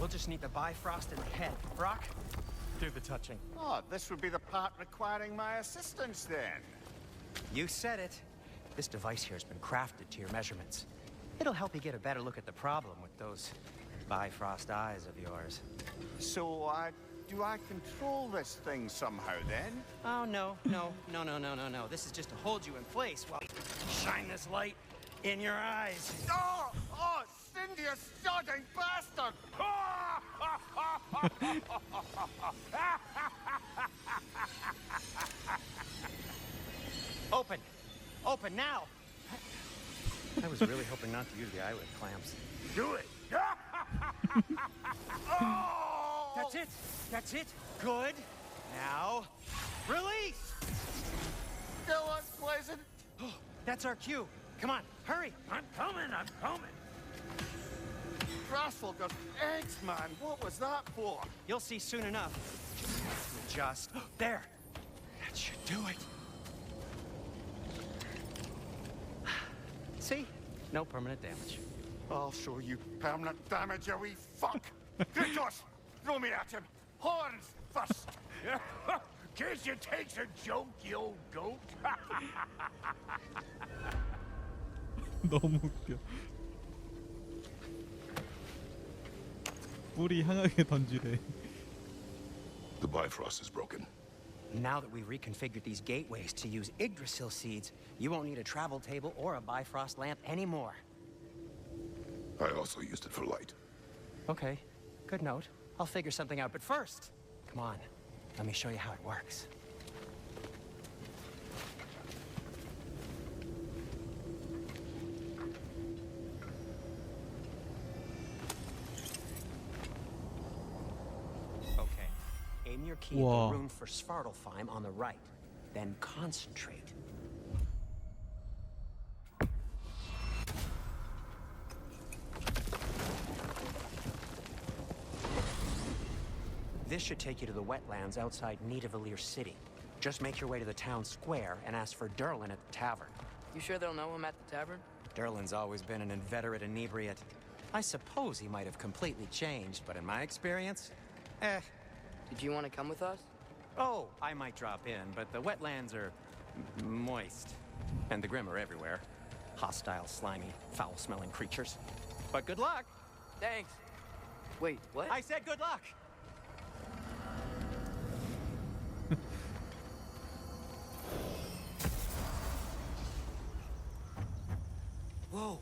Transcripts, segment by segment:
We'll just need the Bifrost in the head. Brock, do the touching. Oh, this would be the part requiring my assistance then. You said it. This device here has been crafted to your measurements. It'll help you get a better look at the problem with those Bifrost eyes of yours. So, do I control this thing somehow then? Oh, no. This is just to hold you in place while you shine this light in your eyes. Oh, Cindy, you sodding bastard! Open! Open now! I was really hoping not to use the eyelid clamps. Do it! Oh! That's it! That's it! Good! Now, release! Go on, Pleasant! Oh, that's our cue. Come on, hurry! I'm coming! Trasfalgar's eggs, man! What was that for? You'll see soon enough. Just there! That should do it. See? No permanent damage. I'll show you permanent damage, you wee fuck! Kratos, throw me at him! Horns first! Case you takes a joke, you old goat! 너무 웃겨. 뿌리 향하게 던지래. The Bifrost is broken. Now that we've reconfigured these gateways to use Yggdrasil seeds, you won't need a travel table or a Bifrost lamp anymore. I also used it for light. Okay, good note. I'll figure something out, but first, come on, let me show you how it works. Okay, aim your key at Whoa. the rune for Svartalfheim on the right, then concentrate. This should take you to the wetlands outside Nidavellir City. Just make your way to the town square and ask for Derlin at the tavern. You sure they'll know him at the tavern? Derlin's always been an inveterate inebriate. I suppose he might have completely changed, but in my experience, Did you want to come with us? Oh, I might drop in, but the wetlands are moist. And the Grim are everywhere. Hostile, slimy, foul-smelling creatures. But good luck! Thanks. Wait, what? I said good luck! Whoa,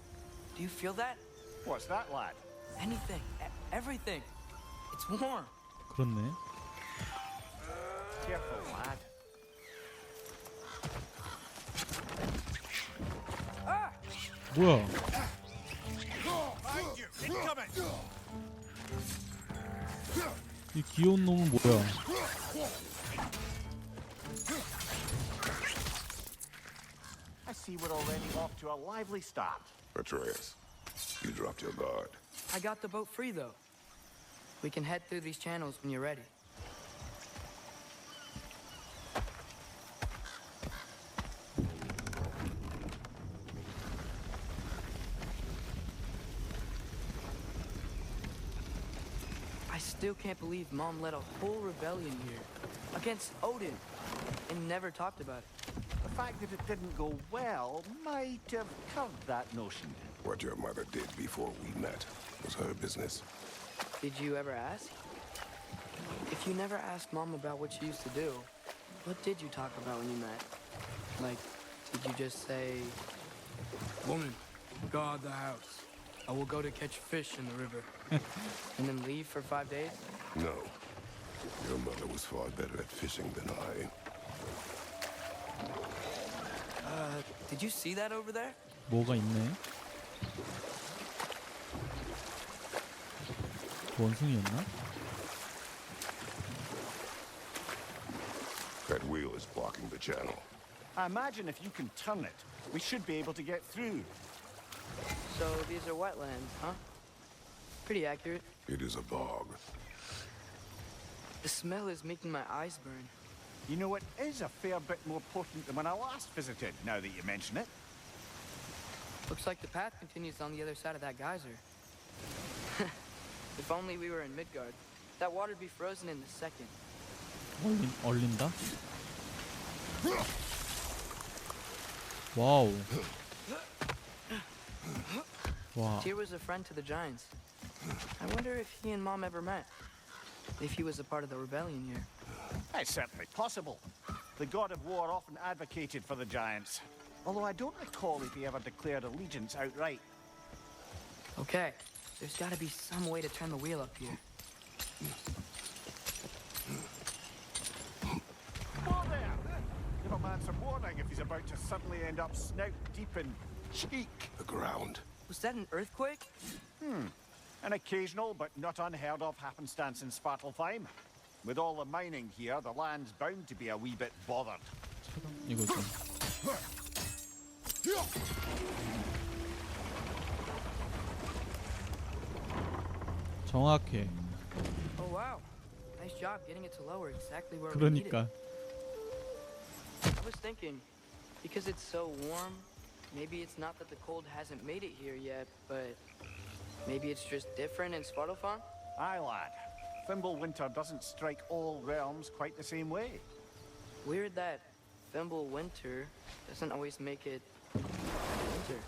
do you feel that? What's that, lad? Anything, everything. It's warm. 그렇네. Careful, lad. 뭐야? Behind you! Incoming! 이 귀여운 놈은 뭐야? I see we're already off to a lively start. Atreus, you dropped your guard. I got the boat free, though. We can head through these channels when you're ready. I still can't believe Mom led a whole rebellion here against Odin and never talked about it. The fact that it didn't go well might have curved that notion. What your mother did before we met was her business. Did you ever ask? If you never asked Mom about what she used to do, what did you talk about when you met? Like, did you just say, "Woman, guard the house. I will go to catch fish in the river," and then leave for 5 days? No. Your mother was far better at fishing than I. Did you see that over there? 뭐가 있네? 원숭이였나? That wheel is blocking the channel. I imagine if you can turn it, we should be able to get through. So these are wetlands, huh? Pretty accurate. It is a bog. The smell is making my eyes burn. You know, it is a fair bit more potent than when I last visited, now that you mention it. Looks like the path continues on the other side of that geyser. If only we were in Midgard. That water'd be frozen in a second. 얼린다? 와우. 와. Tyr was a friend to the giants. I wonder if he and Mom ever met. If he was a part of the rebellion here. It's certainly possible. The god of war often advocated for the giants. Although I don't recall if he ever declared allegiance outright. Okay, there's gotta be some way to turn the wheel up here. Whoa there! Give a man some warning if he's about to suddenly end up snout deep in cheek. The ground. Was that an earthquake? An occasional but not unheard of happenstance in Svartalfheim. With all the mining here, the land's bound to be a wee bit bothered. 이거 좀. 정확해. Oh wow, nice job getting it to lower exactly where we need it. 그러니까. I was thinking, because it's so warm, maybe it's not that the cold hasn't made it here yet, but maybe it's just different in Svartalfheim? Aye, lad. Fimbulwinter doesn't strike all realms quite the same way. Weird that Fimbulwinter doesn't always make it winter.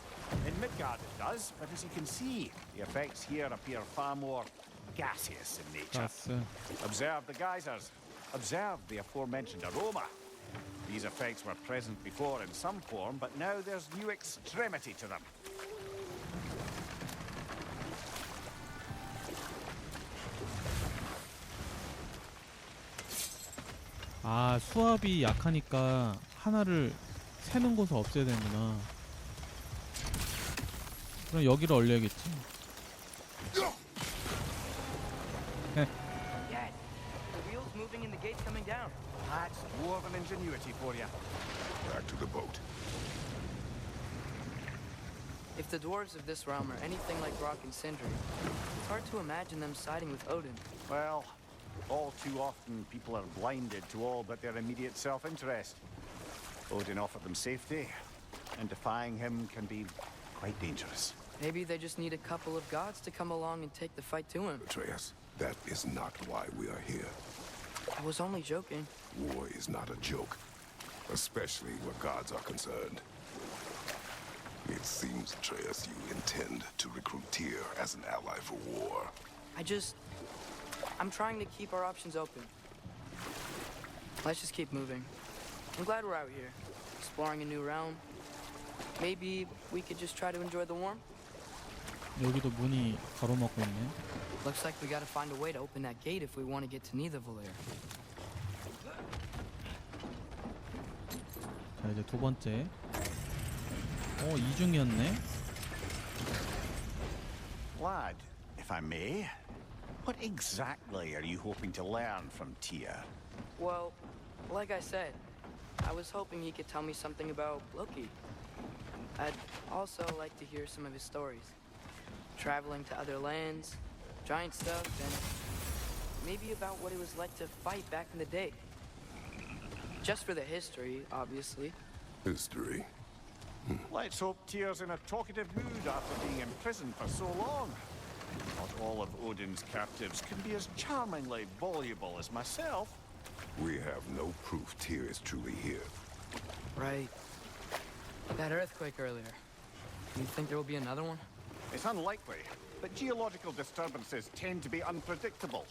In Midgard it does, but as you can see, the effects here appear far more gaseous in nature. 가스. Observe the geysers. Observe the aforementioned aroma. These effects were present before in some form, but now there's new extremity to them. 아, 수압이 약하니까 하나를 새는 곳을 없애야 되는구나. 그럼 여기를 얼려야겠지. Yes, the wheels moving and the gate coming down. That's dwarven ingenuity for you. Back to the boat. If the dwarves of this realm are anything like Rock and Sindri, it's hard to imagine them siding with Odin. Well, all too often people are blinded to all but their immediate self-interest. Odin offered them safety, and defying him can be quite dangerous. Maybe they just need a couple of gods to come along and take the fight to him. Atreus, that is not why we are here. I was only joking. War is not a joke, especially where gods are concerned. It seems, Atreus, you intend to recruit Tyr as an ally for war. I'm trying to keep our options open. Let's just keep moving. I'm glad we're out here, exploring a new realm. Maybe we could just try to enjoy the warmth? 여기도 문이 가로막고 있네. Looks like we gotta find a way to open that gate if we want to get to Nidavellir. 자, 이제 두 번째. 이중이었네. Lad, if I may, what exactly are you hoping to learn from Tyr? Well, like I said, I was hoping he could tell me something about Loki. I'd also like to hear some of his stories. Traveling to other lands, giant stuff, and maybe about what it was like to fight back in the day. Just for the history, obviously. History. Let's hope Tyr's in a talkative mood after being imprisoned for so long. Not all of Odin's captives can be as charmingly voluble as myself. We have no proof Tyr is truly here. Right. That earthquake earlier. You think there will be another one? It's unlikely, but geological disturbances tend to be unpredictable.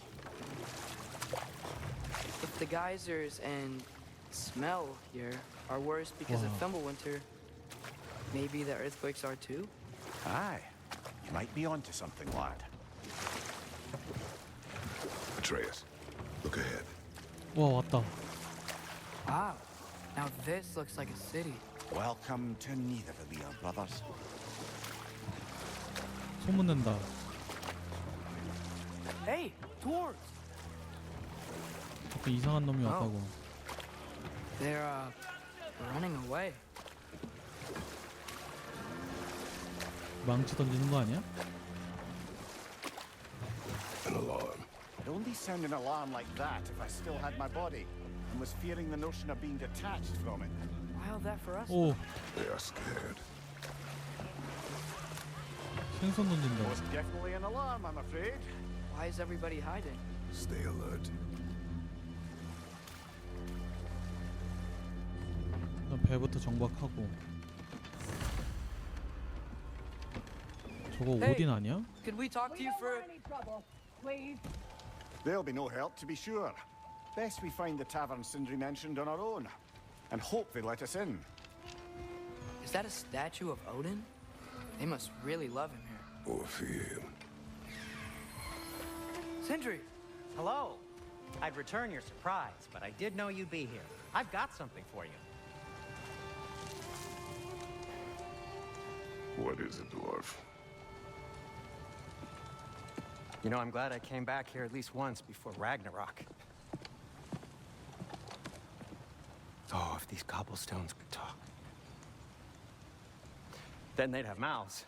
If the geysers and smell here are worse because of Fimbulwinter, maybe the earthquakes are too? Aye, you might be onto something, lad. Atreus, look ahead. 와, 왔다. Wow. Now this looks like a city. Welcome to Nidavellir, brothers. 소문낸다. Hey, dwarves! 자꾸 이상한 놈이 왔다고. They're, running away. 망치 던지는 거 아니야? An alarm. I'd only sound an alarm like that if I still had my body and was fearing the notion of being detached from it. Wild that for us. 오, They are scared. 생선 던진다. Was definitely an alarm, I'm afraid. Why is everybody hiding? Stay alert. 일단 배부터 정박하고. 저거 Hey. 오딘 아니야? Could we talk to We you don't for... want any trouble, please. There'll be no help, to be sure. Best we find the tavern Sindri mentioned on our own, and hope they let us in. Is that a statue of Odin? They must really love him here. Or fear him. Sindri! Hello. I'd return your surprise, but I did know you'd be here. I've got something for you. What is it, dwarf? You know, I'm glad I came back here at least once before Ragnarok. Oh, if these cobblestones could talk. Then they'd have mouths.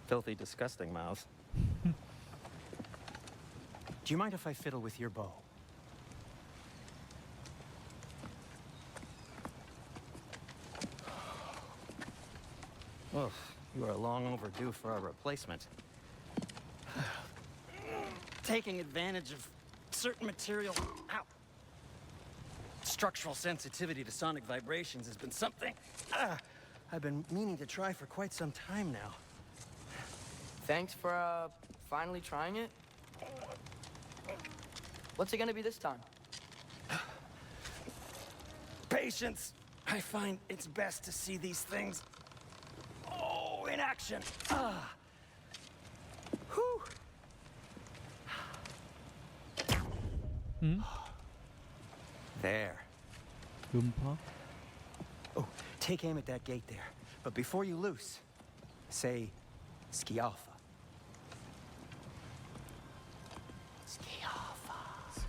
Filthy, disgusting mouths. Do you mind if I fiddle with your bow? Oh, you are long overdue for a replacement. Taking advantage of certain material. Ow. Structural sensitivity to sonic vibrations has been something I've been meaning to try for quite some time now. Thanks for, finally trying it. What's it gonna be this time? Patience. I find it's best to see these things, in action. Whew. There. 음파? Oh, take aim at that gate there. But before you loose, say Skialfa. Skialfa.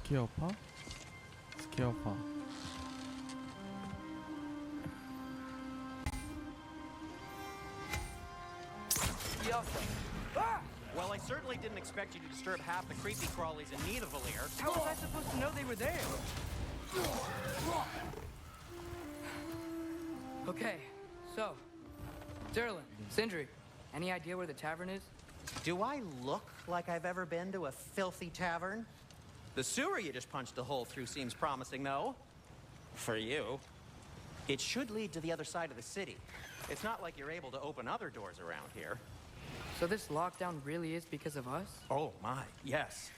스키어파? 스키어파. Well, I certainly didn't expect you to disturb half the creepy crawlies in need of Valir. How was I supposed to know they were there? Okay, so, Derlin, Sindri, any idea where the tavern is? Do I look like I've ever been to a filthy tavern? The sewer you just punched a hole through seems promising, though. For you. It should lead to the other side of the city. It's not like you're able to open other doors around here. So this lockdown really is because of us? Oh my, yes.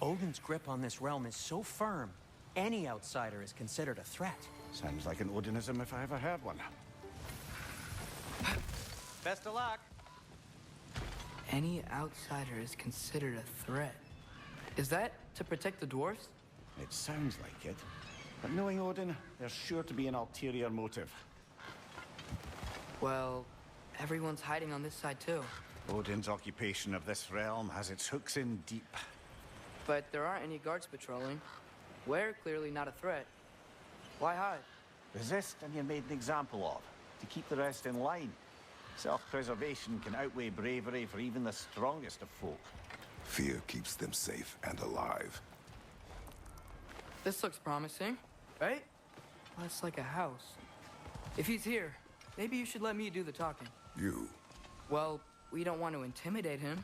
Odin's grip on this realm is so firm, any outsider is considered a threat. Sounds like an Odinism if I ever heard one. Best of luck. Any outsider is considered a threat. Is that to protect the dwarves? It sounds like it. But knowing Odin, there's sure to be an ulterior motive. Well, everyone's hiding on this side too. Odin's occupation of this realm has its hooks in deep. But there aren't any guards patrolling. We're clearly not a threat. Why hide? Resist and you're made an example of, to keep the rest in line. Self-preservation can outweigh bravery for even the strongest of folk. Fear keeps them safe and alive. This looks promising, right? Well, it's like a house. If he's here, maybe you should let me do the talking. You. Well, we don't want to intimidate him.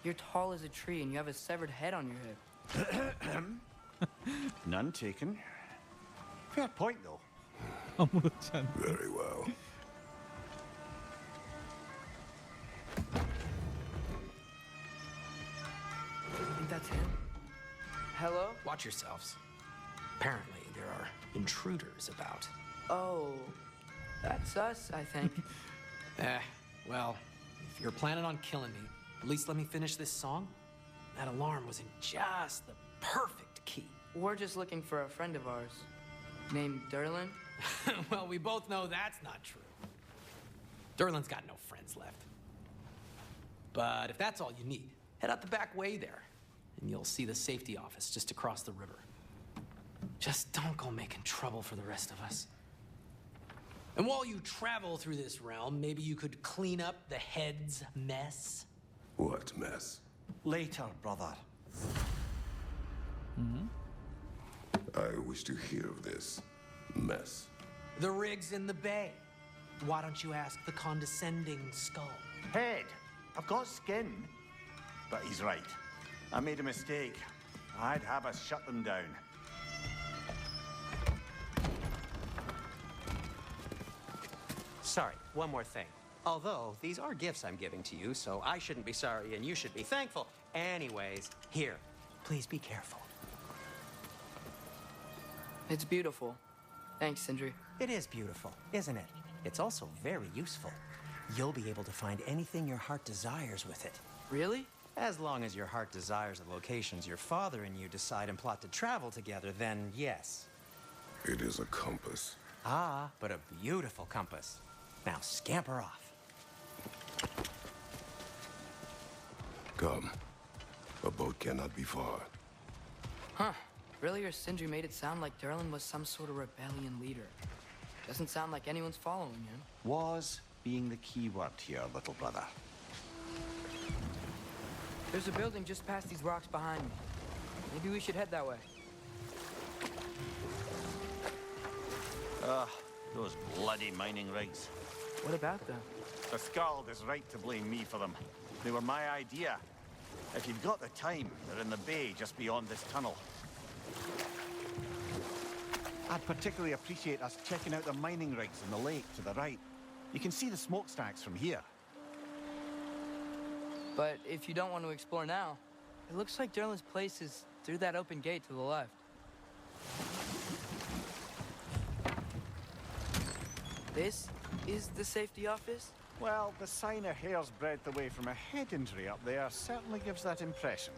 You're tall as a tree and you have a severed head on your head. None taken. Fair point, though. 아무렇지 않네. Very well. I think that's him. Hello? Watch yourselves. Apparently, there are intruders about. Oh, that's us, I think. Well, if you're planning on killing me, at least let me finish this song. That alarm was in just the perfect key. We're just looking for a friend of ours named Derlin. Well, we both know that's not true. Derlin's got no friends left. But if that's all you need, head out the back way there, and you'll see the safety office just across the river. Just don't go making trouble for the rest of us. And while you travel through this realm, maybe you could clean up the head's mess. What mess? Later, brother. I wish to hear of this mess. The rig's in the bay. Why don't you ask the condescending skull? Head, I've got skin. But he's right. I made a mistake. I'd have us shut them down. Sorry, one more thing. Although, these are gifts I'm giving to you, so I shouldn't be sorry and you should be thankful. Anyways, here, please be careful. It's beautiful. Thanks, Sindri. It is beautiful, isn't it? It's also very useful. You'll be able to find anything your heart desires with it. Really? As long as your heart desires the locations your father and you decide and plot to travel together, then yes. It is a compass. Ah, but a beautiful compass. Now scamper off. Come. A boat cannot be far. Huh. Earlier, Sindri made it sound like Durlin was some sort of rebellion leader. Doesn't sound like anyone's following him. Was being the key word here, little brother. There's a building just past these rocks behind me. Maybe we should head that way. Those bloody mining rigs. What about them? The Skald is right to blame me for them. They were my idea. If you've got the time, they're in the bay just beyond this tunnel. I'd particularly appreciate us checking out the mining rigs in the lake to the right. You can see the smokestacks from here. But if you don't want to explore now, it looks like Durlin's place is through that open gate to the left. This is the safety office? Well, the sign a hair's breadth away from a head injury up there certainly gives that impression.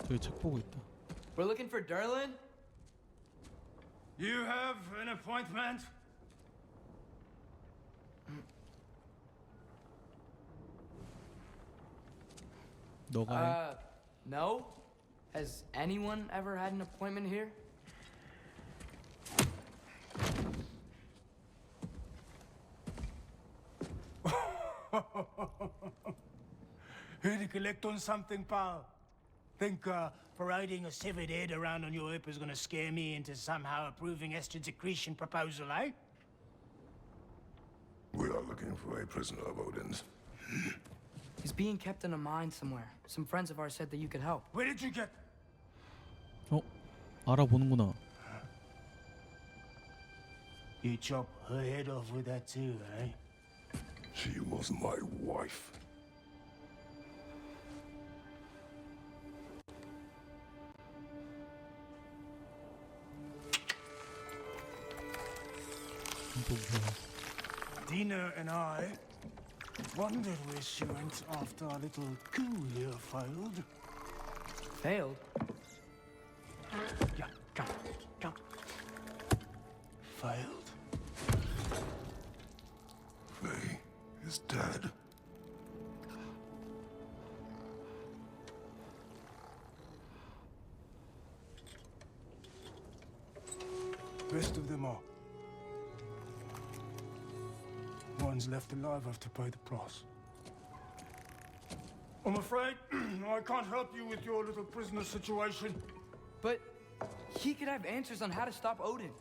저기 책 보고 있다. We're looking for Durlin? You have an appointment? 너가 해. No? Has anyone ever had an appointment here? Here to collect on something, pal? Think parading a severed head around on your hip is gonna scare me into somehow approving Estrid's accretion proposal, eh? We are looking for a prisoner of Odin's. He's being kept in a mine somewhere. Some friends of ours said that you could help. Where did you get... 알아보는구나. You chop her head off with that too, eh? She was my wife. Dina and I wondered where she went after our little coup here failed. Failed? Yeah, come. Failed. Faye is dead. Rest of them are. Ones left alive have to pay the price. I'm afraid I can't help you with your little prisoner situation. But he could have answers on how to stop Odin.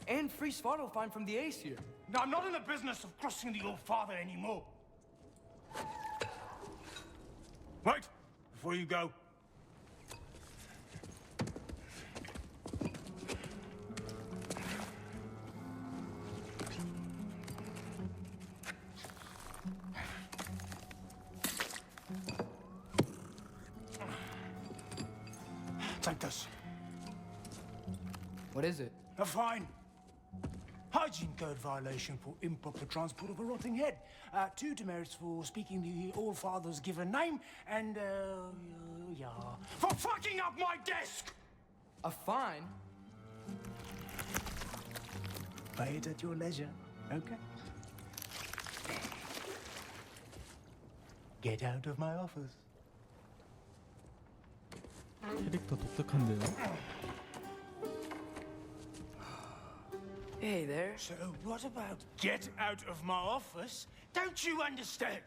And free Svartalfheim from the Aesir. Now, I'm not in the business of crossing the old father anymore. Right, before you go. Take this. What is it? A fine. Hygiene code violation for improper transport of a rotting head. 2 demerits for speaking the All-Father's given name, and, yeah, for fucking up my desk! A fine? Pay it at your leisure, okay? Get out of my office. 캐릭터 독특한데요. Hey there. So what about get out of my office? Don't you understand?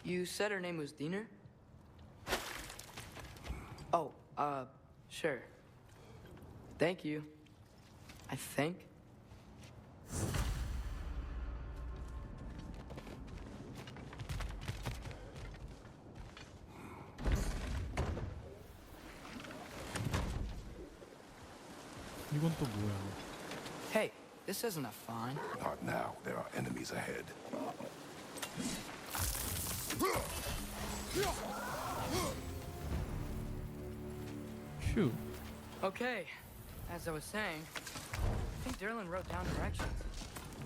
You said her name was Diener? Oh, sure. Thank you. I think. 이건 또 뭐야? Hey, this isn't a fine. Not now. There are enemies ahead. 휴. Okay, as I was saying, I think Derlin wrote down directions.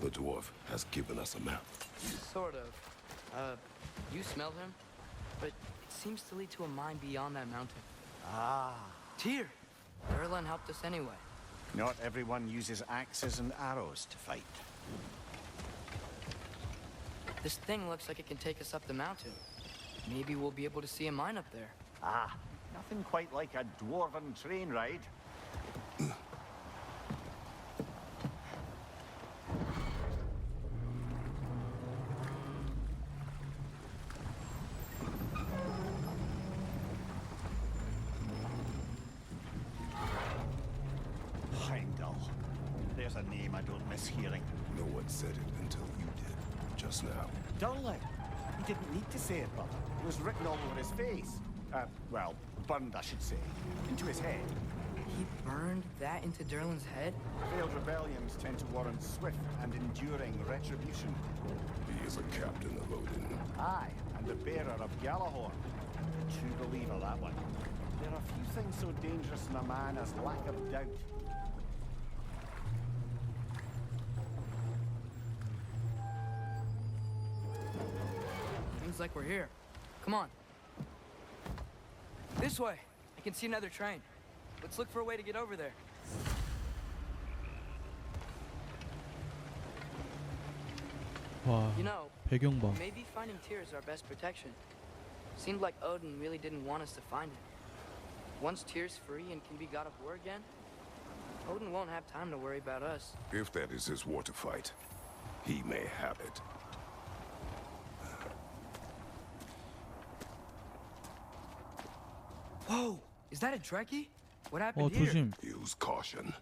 The dwarf has given us a map. Sort of. You smelled him? But it seems to lead to a mine beyond that mountain. Ah. Tyr! Derlin helped us anyway. Not everyone uses axes and arrows to fight. This thing looks like it can take us up the mountain. Maybe we'll be able to see a mine up there. Ah, nothing quite like a dwarven train ride. Heimdall. There's a name I don't miss hearing. No one said it until you did, just now. Dudley. He didn't need to say it, but it was written all over his face. Well, burned, I should say. Into his head. He burned that into Derlin's head? Failed rebellions tend to warrant swift and enduring retribution. He is a captain of Odin. Aye, and the bearer of Gjallarhorn. True believer, that one. There are few things so dangerous in a man as lack of doubt. Seems like we're here. Come on. This way. I can see another train. Let's look for a way to get over there. 와, You know, 배경 봐. maybe finding Tyr is our best protection. Seemed like Odin really didn't want us to find him. Once Tyr's free and can be god of war again, Odin won't have time to worry about us. If that is his war to fight, he may have it. Whoa! Is that a Trekkie? What happened 어, here? 조심. Use caution.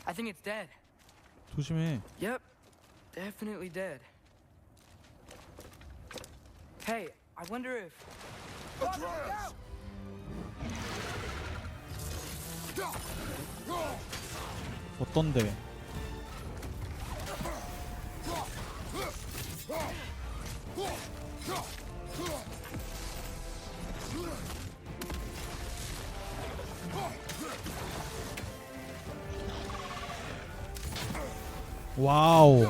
I think it's dead. 조심해. Yep. Definitely dead. Hey, I wonder if... Atreus! 어떤데? 와우.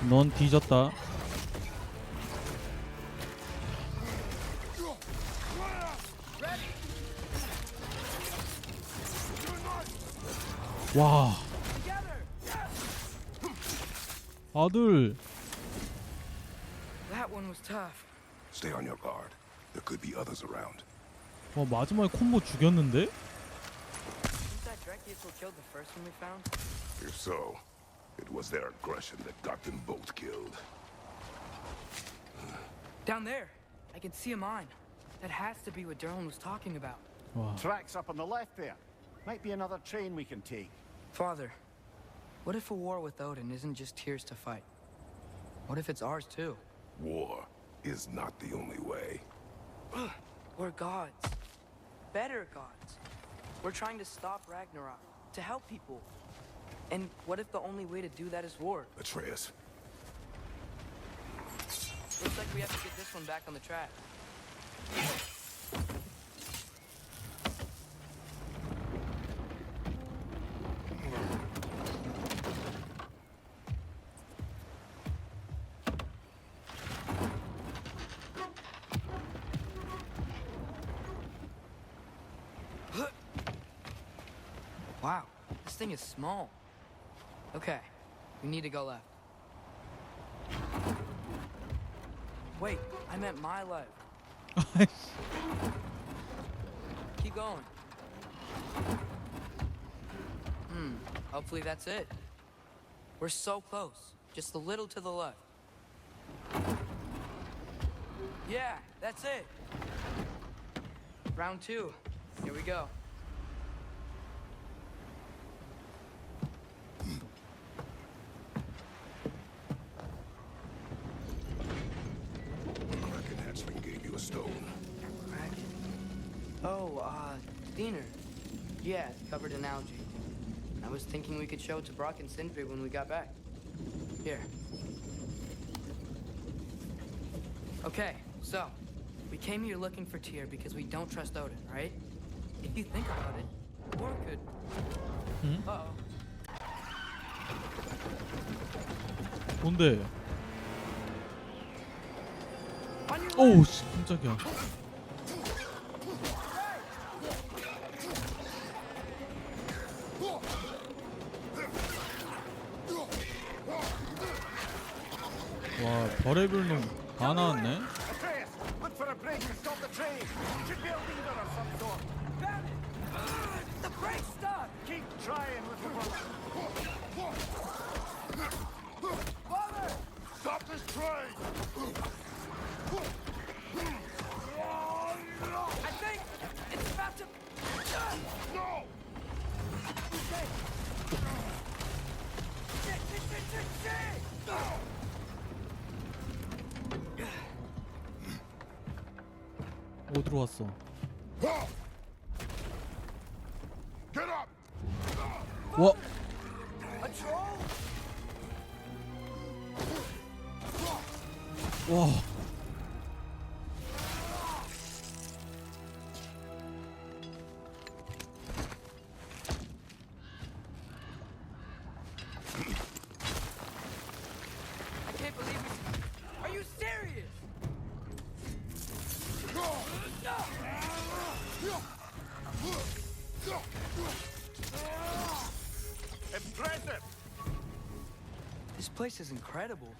넌 뒤졌다. 와. 아들. That one was tough. Stay on your guard. There could be others around. 와, 마지막에 콤보 죽였는데? Think that Dreckius who killed the first one we found? If so, it was their aggression that got them both killed. Down there. I can see a mine. That has to be what Derlin was talking about. 와. Tracks up on the left there. Might be another train we can take. Father, what if a war with Odin isn't just Tyr's to fight? What if it's ours too? War is not the only way. We're gods. Better gods. We're trying to stop Ragnarok, to help people. And what if the only way to do that is war? Atreus, Looks like we have to get this one back on the track. Wow, this thing is small. Okay, we need to go left. Wait, I meant my left. Keep going. Hopefully that's it. We're so close. Just a little to the left. Yeah, that's it. Round 2. Here we go. Kraken hatchling gave you a stone. Kraken. Oh, Diener. Yeah, it's covered in algae. I was thinking we could show it to Brock and Sindri when we got back. Here. Okay, so, we came here looking for Tyr because we don't trust Odin, right? If you think about it, or could... Uh-oh. 뭔데? On your left! 오우 씨 깜짝이야. 와 별의별 놈 다 나왔네. Atreus, look for a break to stop the train. Should be a leader of some sort. Found it! The brake's stuck! Keep trying, little brother. Father! Stop this train! I think it's about to... No! Shit! 어디로 왔어? Get up! 와 A troll? 와. I can't believe we... Are you serious? Impressive! This place is incredible.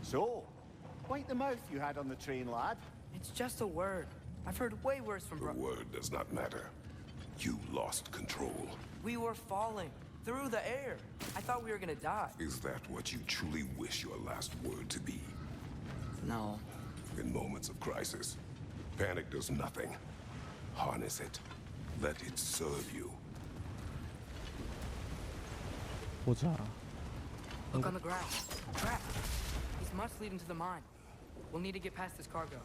So, wipe the mouth you had on the train, lad. It's just a word. I've heard way worse from The word does not matter. You lost control. We were falling through the air. I thought we were gonna die. Is that what you truly wish your last word to be? No. In moments of crisis, panic does nothing. Harness it. Let it serve you. 보자. Look on the ground. Trap. These must lead into the mine. We'll need to get past this cargo.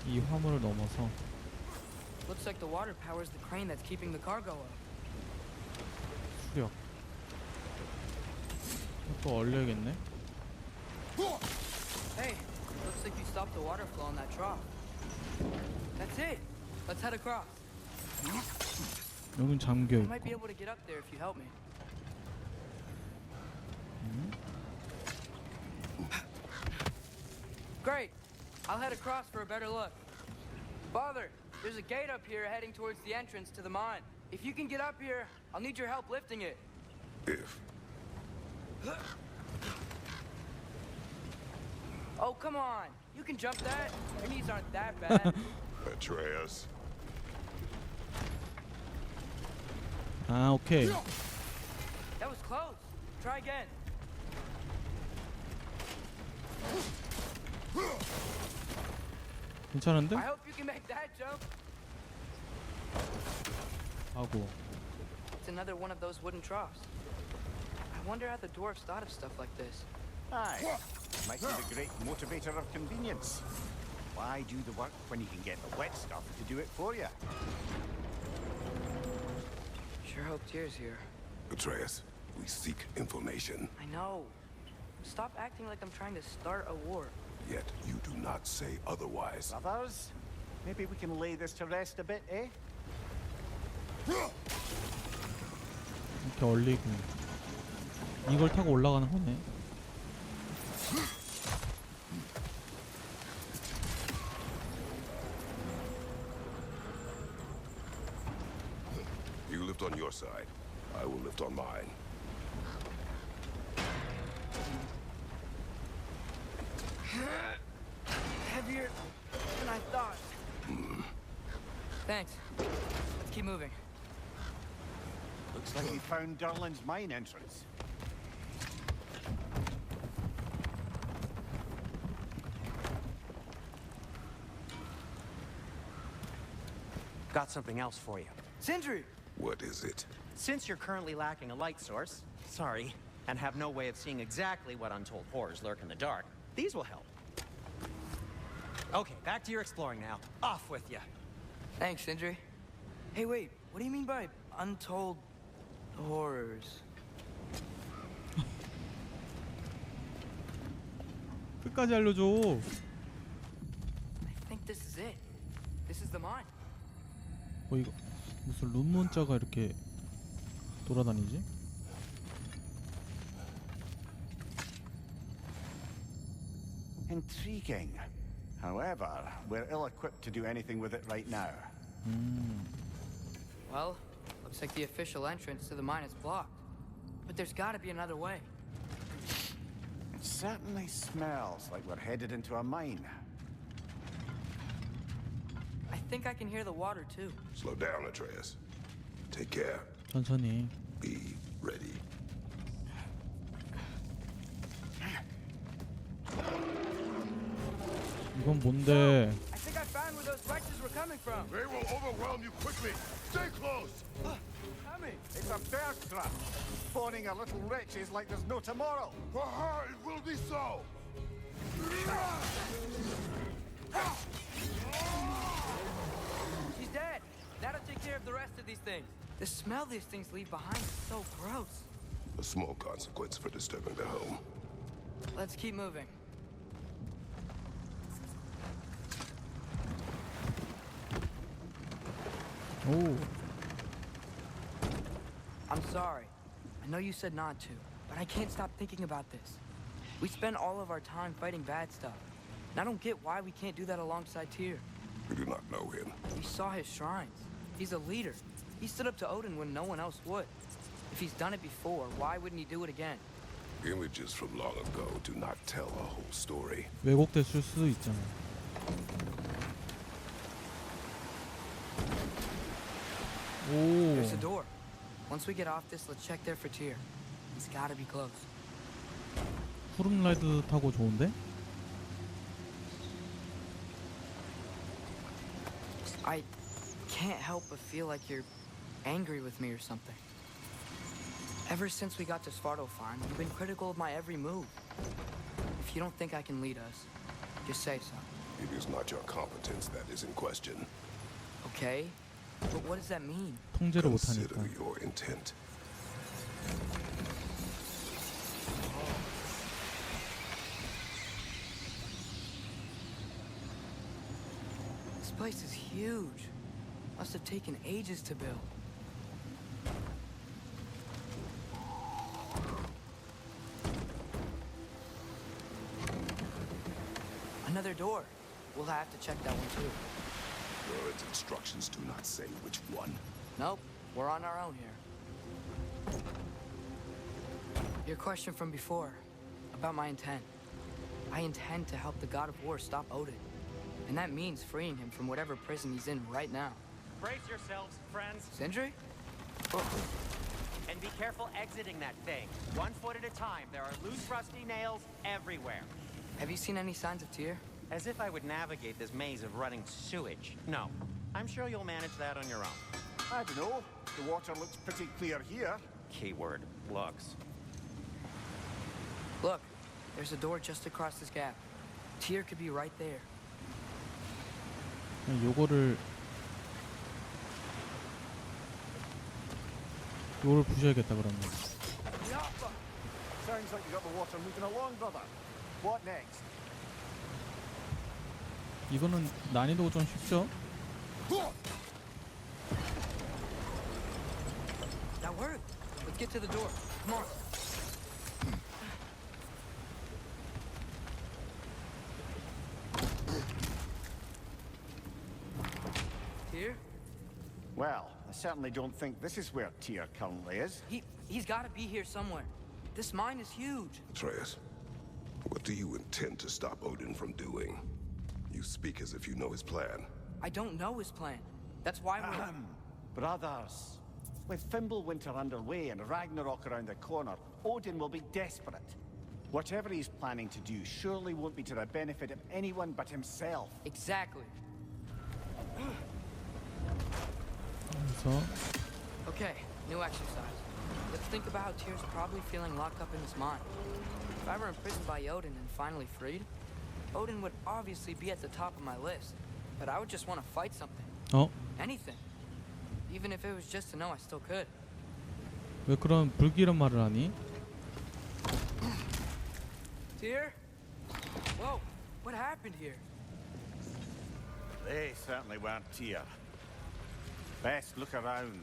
이 화물을 넘어서 Looks like the water powers the crane that's keeping the cargo up. 수력. 또 얼려야겠네. Hey, looks like you stopped the water flow on that trough. That's it. Let's head across. 여긴 잠겨 I might be 있고. able to get up there if you help me. Great. I'll head across for a better look. Father, there's a gate up here heading towards the entrance to the mine. If you can get up here, I'll need your help lifting it. If Oh, come on. You can jump that. Your knees aren't that bad. Atreus. 아 오케이. That was close. Try again. 괜찮은데? I hope you can make that jump. 하고. It's another one of those wooden troughs. I wonder how the dwarves thought of stuff like this. Aye. Might be the great motivator of convenience. Why do the work when you can get the wet stuff to do it for you? Sure hope Tyr's here. Atreus, we seek information. I know. Stop acting like I'm trying to start a war. Yet you do not say otherwise. Brothers, maybe we can lay this to rest a bit, eh? 이렇게 얼리고. 이걸 타고 올라가는 거네. lift on your side. I will lift on mine. Heavier than I thought. Thanks. Let's keep moving. Looks like we found Durlin's mine entrance. Got something else for you. Sindri! What is it? Since you're currently lacking a light source, sorry, and have no way of seeing exactly what untold horrors lurk in the dark, these will help. Okay, back to your exploring now. Off with you. Thanks, Sindri. Hey, wait. What do you mean by untold horrors? 끝까지 알려줘. I think this is it. This is the mine. 이거 무슨 룸 문자가 이렇게 돌아다니지? Intriguing. However, we're ill-equipped to do anything with it right now. Well, looks like the official entrance to the mine is blocked. But there's gotta be another way. It certainly smells like we're headed into a mine. I think I can hear the water too. Slow down, Atreus. Take care. 천천히. Be ready. 이건 뭔데? I think I found where those wretches were coming from. They will overwhelm you quickly. Stay close. Coming. It's a bear trap. Spawning a little wretches like there's no tomorrow. For her, it will be so. She's dead. That'll take care of the rest of these things. The smell these things leave behind is so gross. A small consequence for disturbing the home. Let's keep moving. 오. I'm sorry. I know you said not to, but I can't stop thinking about this. We spend all of our time fighting bad stuff. And I don't get why we can't do that alongside Tyr. We do not know him. We saw his shrines. He's a leader. He stood up to Odin when no one else would. If he's done it before, why wouldn't he do it again? Images from long ago do not tell a whole story. 왜곡됐을 수도 있잖아. 오. There's a door. Once we get off this, let's check there for Tyr. He's gotta be close. 푸른 라이드 타고 좋은데? I can't help but feel like you're angry with me or something. Ever since we got to Svartalfheim, you've been critical of my every move. If you don't think I can lead us, just say so. It is not your competence that is in question. Okay? But what does that mean? 통제를 Consider 못하니까. your intent. This place is huge. Must have taken ages to build. Another door. We'll have to check that one too. Birds' instructions do not say which one. Nope, we're on our own here. Your question from before, about my intent. I intend to help the god of war stop Odin. And that means freeing him from whatever prison he's in right now. Brace yourselves, friends, Sindri? and be careful exiting that thing. 1 foot at a time. There are loose, rusty nails everywhere. Have you seen any signs of Tyr? As if I would navigate this maze of running sewage. No. I'm sure you'll manage that on your own. I don't know. The water looks pretty clear here. Keyword, looks. Look, there's a door just across this gap. Tyr could be right there. 요거를 부셔야겠다 그러면. Sounds like you got the water moving along, brother. What next? 이거는 난이도가 좀 쉽죠? That worked. Let's get to the door. Come on. Tyr? Well, I certainly don't think this is where Tyr currently is. He's got to be here somewhere. This mine is huge. Atreus, what do you intend to stop Odin from doing? You speak as if you know his plan. I don't know his plan. That's why we're... Brothers, with Fimbulwinter underway and Ragnarok around the corner, Odin will be desperate. Whatever he's planning to do surely won't be to the benefit of anyone but himself. Exactly. 그래서 Okay, new exercise. Let's think about how Tyr's probably feeling locked up in his mine. If I were imprisoned by Odin and finally freed, Odin would obviously be at the top of my list. But I would just want to fight something. Anything. Even if it was just to know I still could. 왜 그런 불길한 말을 하니? Tyr? Whoa, what happened here? They certainly weren't Tyr. Best look around.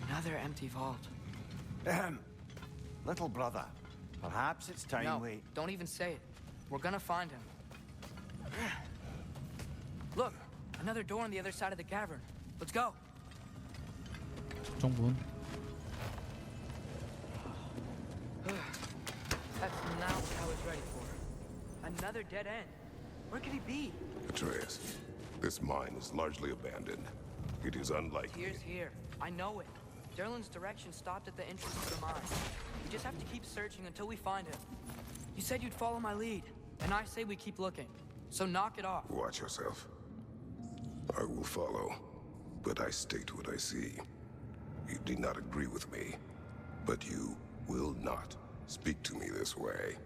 Another empty vault. Little brother, perhaps it's time No, we... don't even say it. We're gonna find him. Look, another door on the other side of the cavern. Let's go. 정분. That's not what I was ready for. Another dead end. Where could he be? Atreus, this mine is largely abandoned. It is unlikely. Tyr's here. I know it. Derlin's direction stopped at the entrance to the mine. We just have to keep searching until we find him. You said you'd follow my lead, and I say we keep looking. So knock it off. Watch yourself. I will follow, but I state what I see. You do not agree with me, but you will not speak to me this way.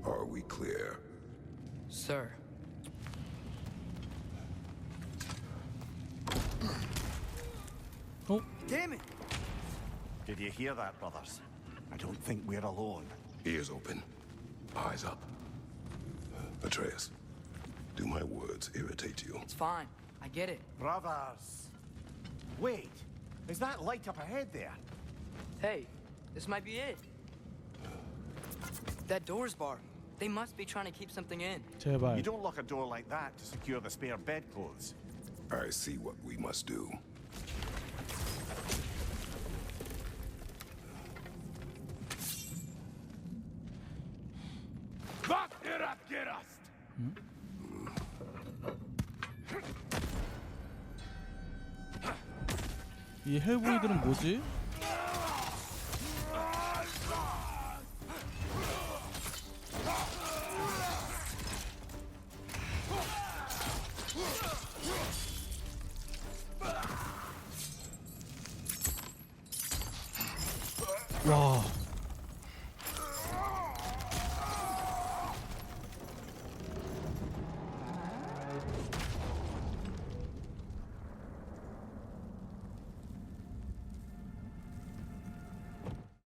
Are we clear? Sir. 어? Damn it! Did you hear that, brothers? I don't think we're alone. Ears open, eyes up. Atreus, do my words irritate you? It's fine. I get it. Brothers! Wait! Is that light up ahead there? Hey, this might be it. That door's barred. They must be trying to keep something in. 제발. You don't lock a door like that to secure the spare bedclothes. I see what we must do. 이 헬보이들은 뭐지? 와.